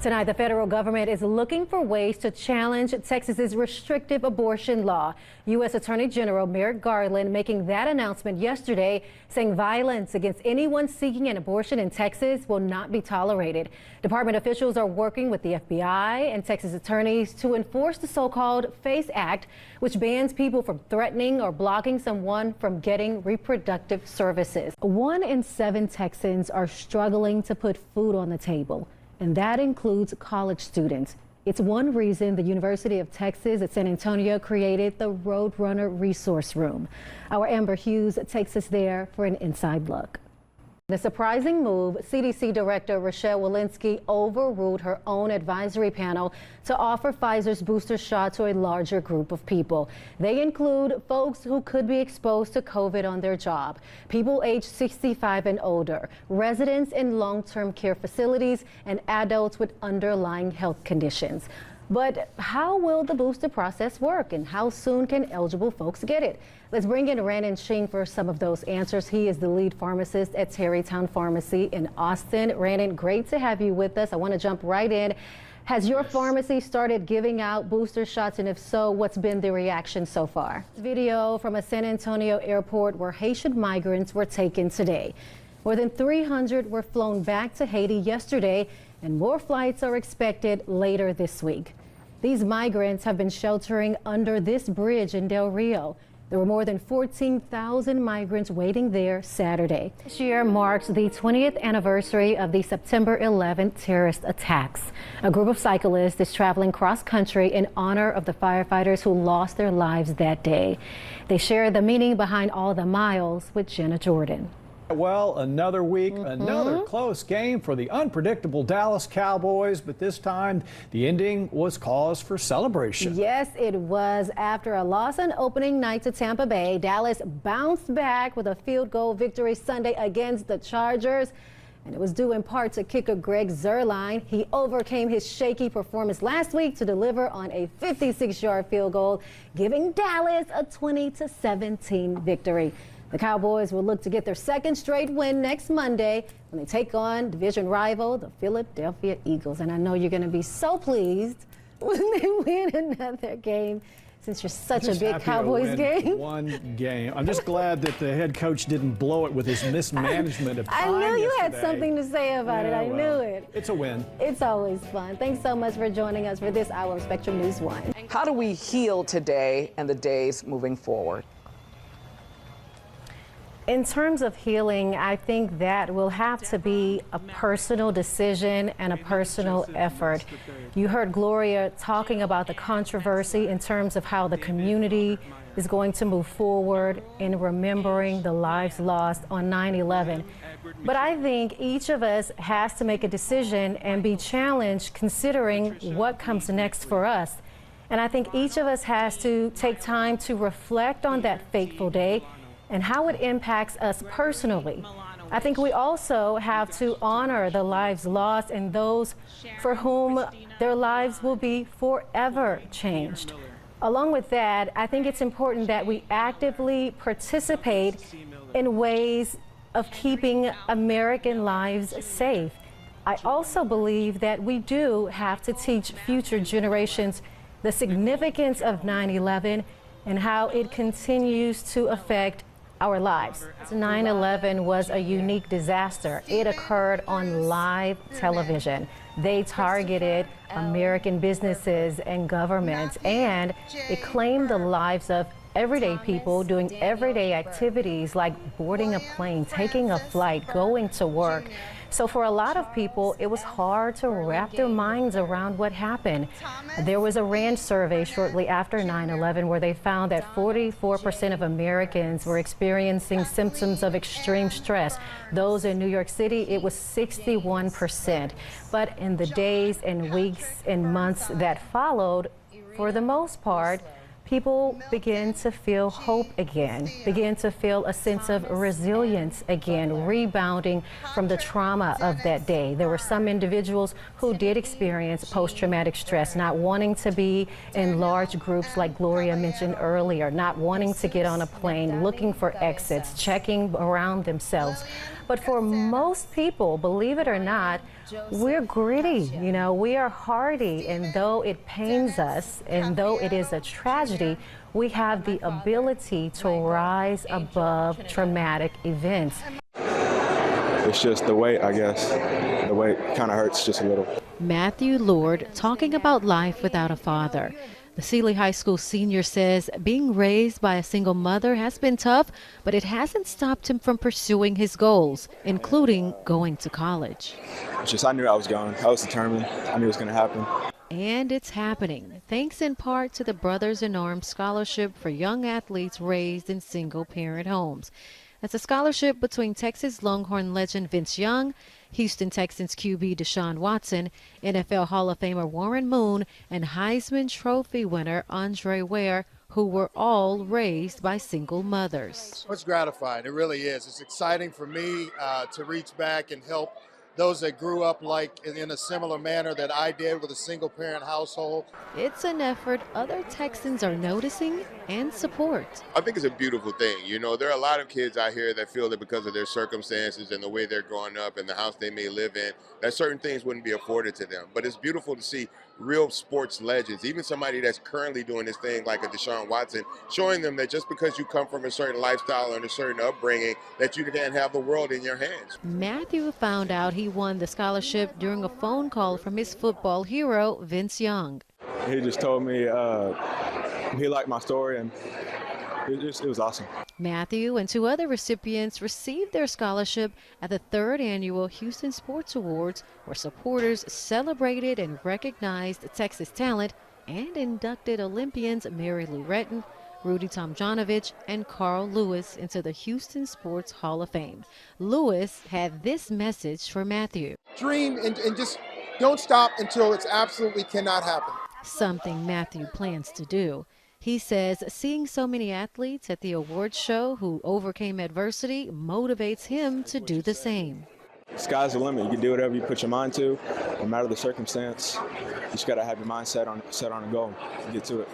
Tonight, the federal government is looking for ways to challenge Texas's restrictive abortion law. U.S. Attorney General Merrick Garland making that announcement yesterday, saying violence against anyone seeking an abortion in Texas will not be tolerated. Department officials are working with the FBI and Texas attorneys to enforce the so-called FACE Act, which bans people from threatening or blocking someone from getting reproductive services. 1 in 7 Texans are struggling to put food on the table, and that includes college students. It's one reason the University of Texas at San Antonio created the Roadrunner Resource Room. Our Amber Hughes takes us there for an inside look. In a surprising move, CDC Director Rochelle Walensky overruled her own advisory panel to offer Pfizer's booster shot to a larger group of people. They include folks who could be exposed to COVID on their job, people aged 65 and older, residents in long-term care facilities, and adults with underlying health conditions. But how will the booster process work, and how soon can eligible folks get it? Let's bring in Rannan Sheen for some of those answers. He is the lead pharmacist at Tarrytown Pharmacy in Austin. Rannan, great to have you with us. I want to jump right in. Has your pharmacy started giving out booster shots, and if so, what's been the reaction so far? Video from a San Antonio airport where Haitian migrants were taken today. More than 300 were flown back to Haiti yesterday, and more flights are expected later this week. These migrants have been sheltering under this bridge in Del Rio. There were more than 14,000 migrants waiting there Saturday. This year marks the 20th anniversary of the September 11th terrorist attacks. A group of cyclists is traveling cross-country in honor of the firefighters who lost their lives that day. They share the meaning behind all the miles with Jenna Jordan. Well, another week, another close game for the unpredictable Dallas Cowboys, but this time the ending was cause for celebration. Yes, it was. After a loss on opening night to Tampa Bay, Dallas bounced back with a field goal victory Sunday against the Chargers. And it was due in part to kicker Greg Zuerlein. He overcame his shaky performance last week to deliver on a 56-yard field goal, giving Dallas a 20-17 victory. The Cowboys will look to get their second straight win next Monday when they take on division rival, the Philadelphia Eagles. And I know you're going to be so pleased when they win another game, since you're such a big Cowboys game. One game. I'm just glad that the head coach didn't blow it with his mismanagement of time. I knew you yesterday. had something to say about it. I knew it. It's a win. It's always fun. Thanks so much for joining us for this hour of Spectrum News 1. How do we heal today and the days moving forward? In terms of healing, I think that will have to be a personal decision and a personal effort. You heard Gloria talking about the controversy in terms of how the community is going to move forward in remembering the lives lost on 9/11. But I think each of us has to make a decision and be challenged considering what comes next for us. And I think each of us has to take time to reflect on that fateful day and how it impacts us personally. I think we also have to honor the lives lost and those for whom their lives will be forever changed. Along with that, I think it's important that we actively participate in ways of keeping American lives safe. I also believe that we do have to teach future generations the significance of 9/11 and how it continues to affect our lives. 9/11 was a unique disaster. It occurred on live television. They targeted American businesses and governments, and it claimed the lives of everyday people doing everyday activities like boarding a plane, taking a flight, going to work. So for a lot of people, it was hard to wrap their minds around what happened. There was a RAND survey shortly after 9/11 where they found that 44% of Americans were experiencing symptoms of extreme stress. Those in New York City, it was 61%. But in the days and weeks and months that followed, for the most part, people begin to feel hope again, begin to feel a sense of resilience again, rebounding from the trauma of that day. There were some individuals who did experience post-traumatic stress, not wanting to be in large groups like Gloria mentioned earlier, not wanting to get on a plane, looking for exits, checking around themselves. But for most people, believe it or not, We're gritty, we are hardy, and though it pains us and though it is a tragedy, we have the ability to rise above traumatic events. It's just the weight, I guess. The weight kind of hurts just a little. Matthew Lord talking about life without a father. The Sealy High School senior says being raised by a single mother has been tough, but it hasn't stopped him from pursuing his goals, including going to college. It's just I knew I was going. I was determined. I knew it was going to happen. And it's happening, thanks in part to the Brothers in Arms Scholarship for young athletes raised in single-parent homes. That's a scholarship between Texas Longhorn legend Vince Young, Houston Texans QB Deshaun Watson, NFL Hall of Famer Warren Moon, and Heisman Trophy winner Andre Ware, who were all raised by single mothers. It's gratifying. It really is. It's exciting for me to reach back and help those that grew up like in a similar manner that I did with a single parent household. It's an effort other Texans are noticing and support. I think it's a beautiful thing. There are a lot of kids out here that feel that because of their circumstances and the way they're growing up and the house they may live in, that certain things wouldn't be afforded to them. But it's beautiful to see real sports legends, even somebody that's currently doing this thing like a Deshaun Watson, showing them that just because you come from a certain lifestyle and a certain upbringing, that you can't have the world in your hands. Matthew found out he won the scholarship during a phone call from his football hero, Vince Young. He just told me he liked my story, and it was awesome. Matthew and two other recipients received their scholarship at the 3rd Annual Houston Sports Awards, where supporters celebrated and recognized Texas talent and inducted Olympians Mary Lou Retton, Rudy Tomjanovich, and Carl Lewis into the Houston Sports Hall of Fame. Lewis had this message for Matthew. Dream and just don't stop until it's absolutely cannot happen. Something Matthew plans to do. He says seeing so many athletes at the awards show who overcame adversity motivates him to do the same. Sky's the limit. You can do whatever you put your mind to, no matter the circumstance. You just got to have your mind set on a goal and get to it.